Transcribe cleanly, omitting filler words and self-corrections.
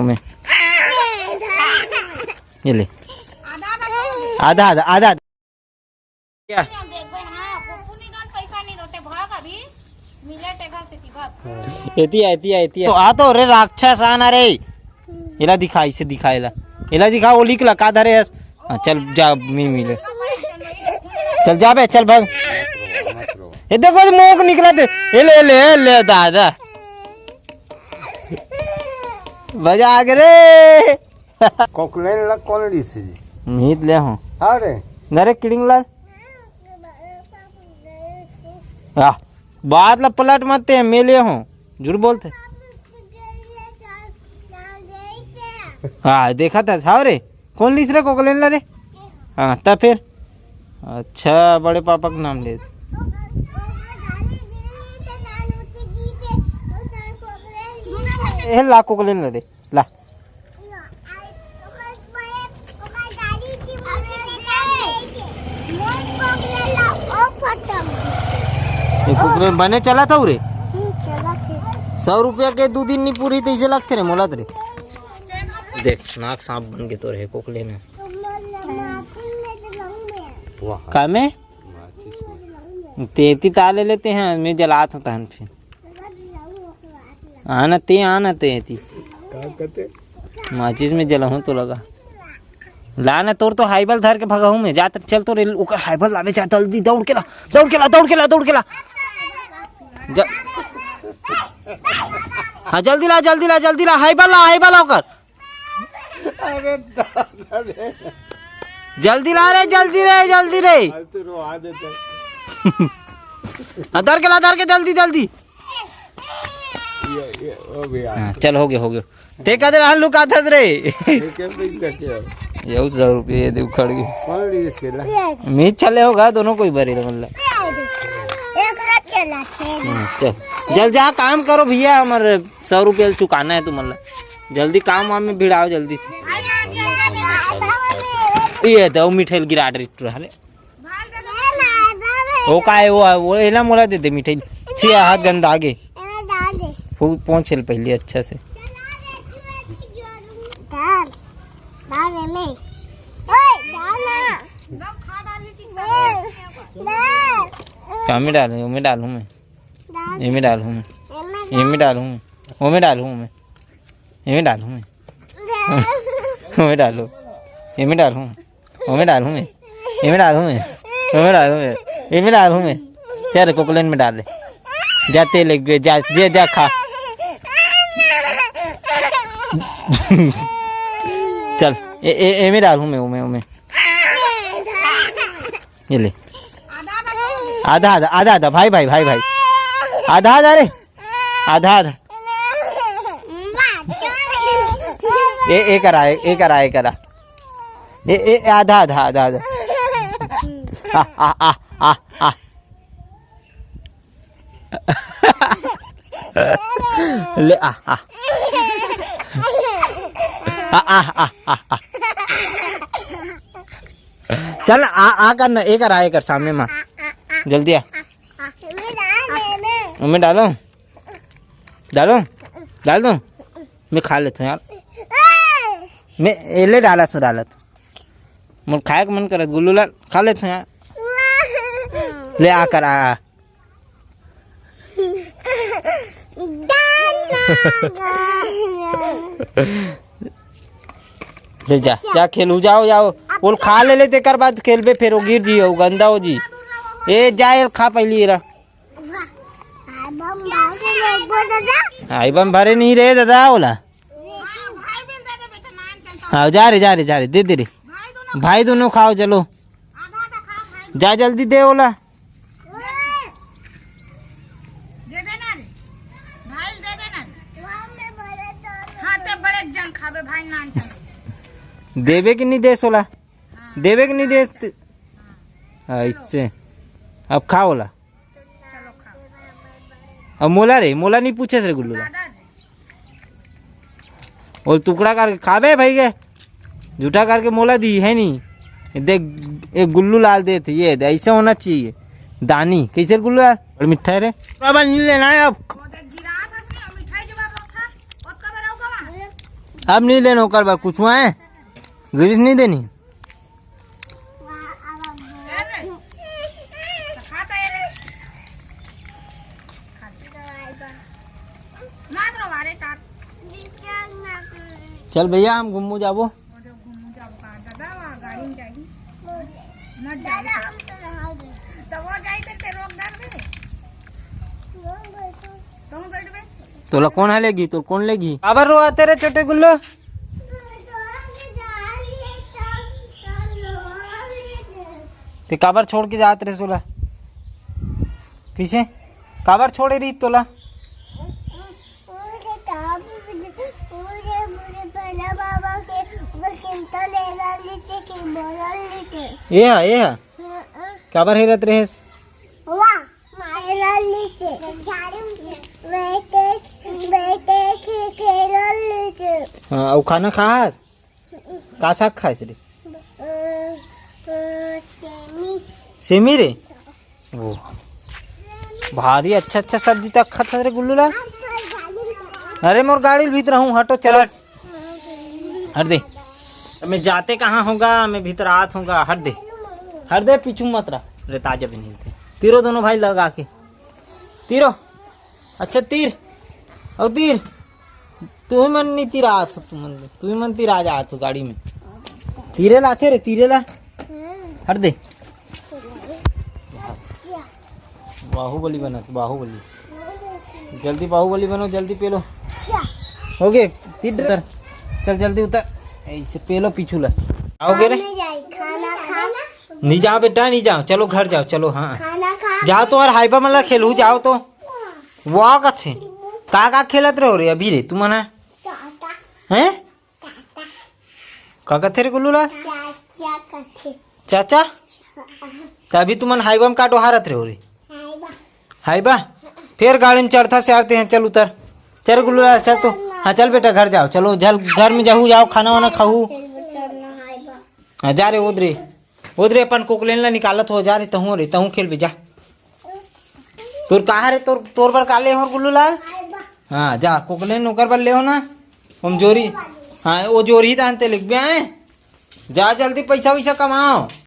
उमे ये ले आधा आधा आधा क्या तो आ तो रे राक्षस आना रे इला दिखा इसे दिखा इला दिखा वो लिख ला का धरे हाँ चल जा मी मिले चल जा बे चल भाग ये देखो मुंह निकला थे ले ले ले दादा बजा आगे रे कोकलेन ला कौन ली से मीत ले हूँ अरे नरे किडिंग ला बात ला पलट मत हैं मैं ले हूँ झूठ बोलते हाँ देखा था हाँ रे कौन लीस रे कोकलेन ला रे हाँ तब फिर अच्छा बड़े पापा का नाम ले ला कोकलेन ला रे ला कोकलेन बने चला था रे 100 रुपया के 2 दिन नहीं पूरी तो इसे लगते रे मोला रे देख नाक सांप बन के तो रहे कोकलेन का में तेती ताले लेते हैं मैं जलाता था फिर आना तेती माचिस में जला हूँ तो लगा लाना तोर तो हाइबल धर के भगा हूँ मैं जाते चल तो रेल उकर हाइबल लावे जा जल्दी दौड़ के ला हाँ जल्दी ला हाइबल होकर अरे दादा रे जल्दी रे धर के जल्दी चल हो गया ते कदर हल्लू का थस रे ये 100 रुपये दे उखड़ गए कौन ली से ला मैं चले होगा दोनों कोई बरे मतलब चल जा काम करो भैया हमारे 100 रुपये चुकाना है तुम मतलब जल्दी काम वाम में भिड़ाओ जल्दी से ये तो मिठाई गिरा अरे वो का है वो एला मोला दे मिठाई थी हाथ गंदा आगे पहुंच चल पहले अच्छा से क्या में डालूं मैं डालूं मैं ये में डालूं मैं ये में डालूं वो में डालूं मैं ये में डालूं मैं वो में डालूं ये में डालूं वो में डालूं मैं ये में डालूं मैं वो में डालूं मैं ये में डालूं मैं तेरे कोकलेन में डाल ले जाते लग जा खा चल ए में डालूं मैं वो ये ले आधा भाई आधा रे आधा ए करा ए आधा आ ले आ चल आ करना एक कर सामने माँ जल्दी आ मैं डाल दूं मैं खा लेता हूँ यार मैं एले डाला मुझे खाए का मन करत गुल्लू लाल खा लेता हूँ यार ले आ कर आ ले जा खेलू जाओ बोल खा ले लेते कर बाद खेलबे फिर वो गिर जी गंदा हो जी ए जाए खा पहली रा आई बम भरे नहीं रहे दादा बोला हाँ जा रहे दे रे भाई दोनों खाओ चलो जा जल्दी दे बोला देवे कि नहीं दे सोला देवे कि नहीं दे इससे अब खा बोला अब मोला नहीं पूछे रे गुल्लू और टुकड़ा करके खाबे भाई के झूठा करके मोला दी है नहीं देख एक गुल्लू लाल दे थे ये ऐसे होना चाहिए दानी कैसे गुल्लू लाल और मिठाई रे अब नहीं लेना है अब अब नहीं लेना ओकर बार कुछ हुआ है गिरीश नहीं देनी चल भैया हम घूमू जाबो तोला कौन हालेगी तो कौन लेगी आबर रो आते रे छोटे गुल्लो ते काबर छोड़ के जात रे सोला किसे काबर छोड़े रही तोला ये काबर हेरत रहेस हाँ और खाना खास का साग खास रे सेमी रे वो भारी अच्छा अच्छा सब्जी तक खाता रे गुल्लू लाल अरे मोर गाड़ी भीतर हूँ हटो चलो हट दे मैं जाते कहाँ होगा मैं भीतर आत होगा हट दे पीछू मत रहा रे ताजा भी नहीं थे तीरो दोनों भाई लगा के तीरो अच्छा तीर और तीर तू ही मन नहीं तीर आत तू ही मन तीर आ जा तू गाड़ी में तीरे लाते रे तीरे ला हट दे बाहुबली बना तू बाहुबली जल्दी बाहुबली बनो जल्दी पेलो हो गए तीर उतर चल जल्दी उतर ऐसे पेलो पीछू ला आओगे रे नहीं जाओ बेटा नहीं जाओ चलो घर जाओ चलो हाँ जाओ तो और हाइपा मतलब खेलू जाओ तो वो कच्छे का खेलत रहो रे अभी रे तू मना हैं का कथे रे गुल्लू लाल चाचा तभी तुमन हाईवा में काटो हारत रहो रे हाईबा फिर गाड़ी में चढ़ता से आते हैं चल उतर चल गुल्लू लाल चल तो हाँ चल बेटा घर जाओ चलो जल घर में जाओ खाना वाना खाऊ हाँ जा रे उधरे अपन कोकलेन ला निकालत हो जा रे तहू खेल भी जा तोर कहा रे तोर पर काले हो गुल्लू लाल हाँ जा कोकलेन ओकर पर ले हो ना हम जोरी हाँ वो जोरी ही जानते लिख भी आए जा जल्दी पैसा वैसा कमाओ